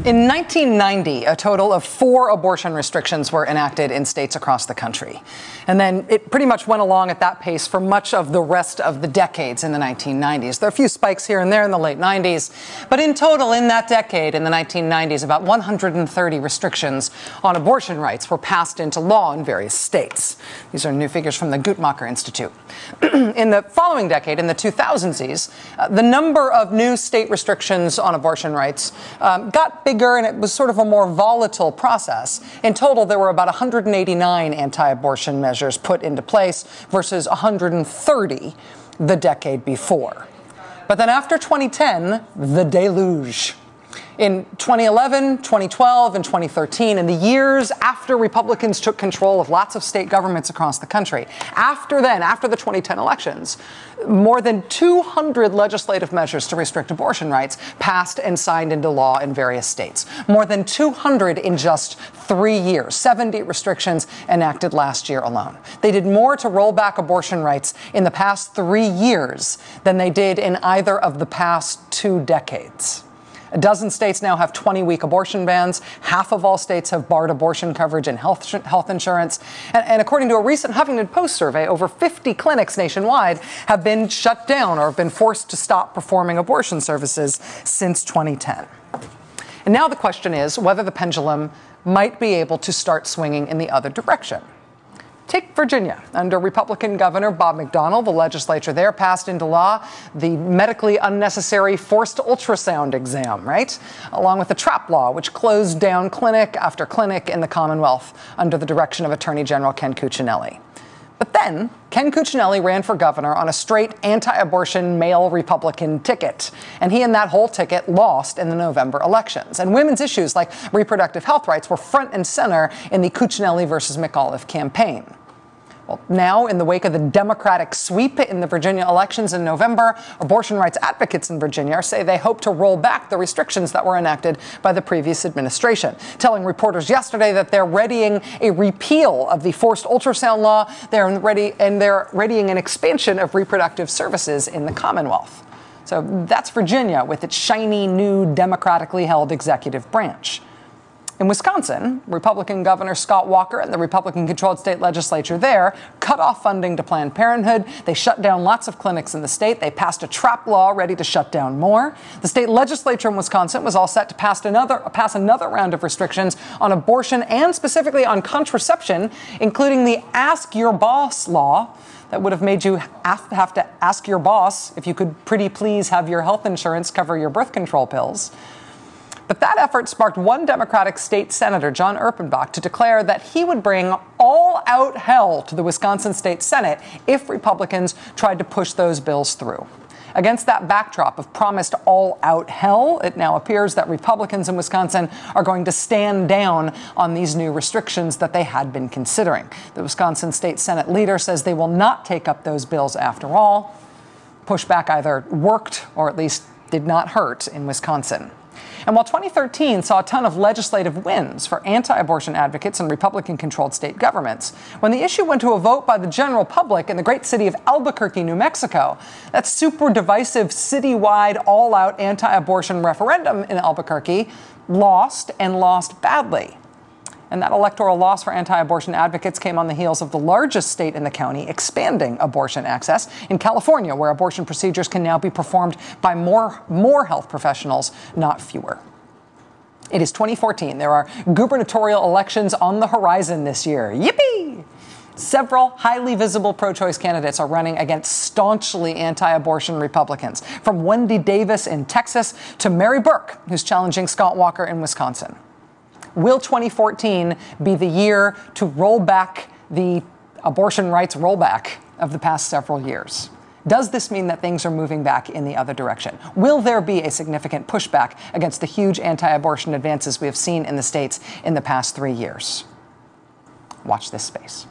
In 1990, a total of 4 abortion restrictions were enacted in states across the country. And then it pretty much went along at that pace for much of the rest of the decades in the 1990s. There are a few spikes here and there in the late 90s. But in total, in that decade, in the 1990s, about 130 restrictions on abortion rights were passed into law in various states. These are new figures from the Guttmacher Institute. In the following decade, in the 2000s, the number of new state restrictions on abortion rights got bigger, and it was sort of a more volatile process. In total, there were about 189 anti-abortion measures put into place versus 130 the decade before. But then after 2010, the deluge. In 2011, 2012, and 2013, in the years after Republicans took control of lots of state governments across the country, after the 2010 elections, more than 200 legislative measures to restrict abortion rights passed and signed into law in various states. More than 200 in just 3 years, 70 restrictions enacted last year alone. They did more to roll back abortion rights in the past 3 years than they did in either of the past 2 decades. A dozen states now have 20-week abortion bans. Half of all states have barred abortion coverage and health insurance. And according to a recent Huffington Post survey, over 50 clinics nationwide have been shut down or have been forced to stop performing abortion services since 2010. And now the question is whether the pendulum might be able to start swinging in the other direction. Take Virginia. Under Republican Governor Bob McDonnell, the legislature there passed into law the medically unnecessary forced ultrasound exam, right? Along with the TRAP law, which closed down clinic after clinic in the Commonwealth under the direction of Attorney General Ken Cuccinelli. But then, Ken Cuccinelli ran for governor on a straight anti-abortion male Republican ticket. And he and that whole ticket lost in the November elections. And women's issues like reproductive health rights were front and center in the Cuccinelli versus McAuliffe campaign. Well, now, in the wake of the Democratic sweep in the Virginia elections in November, abortion rights advocates in Virginia say they hope to roll back the restrictions that were enacted by the previous administration, telling reporters yesterday that they're readying a repeal of the forced ultrasound law. They're readying an expansion of reproductive services in the Commonwealth. So that's Virginia with its shiny, new, democratically held executive branch. In Wisconsin, Republican Governor Scott Walker and the Republican-controlled state legislature there cut off funding to Planned Parenthood. They shut down lots of clinics in the state. They passed a TRAP law ready to shut down more. The state legislature in Wisconsin was all set to pass another round of restrictions on abortion and specifically on contraception, including the Ask Your Boss law that would have made you have to ask your boss if you could pretty please have your health insurance cover your birth control pills. But that effort sparked one Democratic state senator, John Erpenbach, to declare that he would bring all-out hell to the Wisconsin State Senate if Republicans tried to push those bills through. Against that backdrop of promised all-out hell, it now appears that Republicans in Wisconsin are going to stand down on these new restrictions that they had been considering. The Wisconsin State Senate leader says they will not take up those bills after all. Pushback either worked or at least did not hurt in Wisconsin. And while 2013 saw a ton of legislative wins for anti-abortion advocates and Republican-controlled state governments, when the issue went to a vote by the general public in the great city of Albuquerque, New Mexico, that super divisive citywide all-out anti-abortion referendum in Albuquerque lost and lost badly. And that electoral loss for anti-abortion advocates came on the heels of the largest state in the county expanding abortion access in California, where abortion procedures can now be performed by more health professionals, not fewer. It is 2014. There are gubernatorial elections on the horizon this year. Yippee! Several highly visible pro-choice candidates are running against staunchly anti-abortion Republicans, from Wendy Davis in Texas to Mary Burke, who's challenging Scott Walker in Wisconsin. Will 2014 be the year to roll back the abortion rights rollback of the past several years? Does this mean that things are moving back in the other direction? Will there be a significant pushback against the huge anti-abortion advances we have seen in the states in the past 3 years? Watch this space.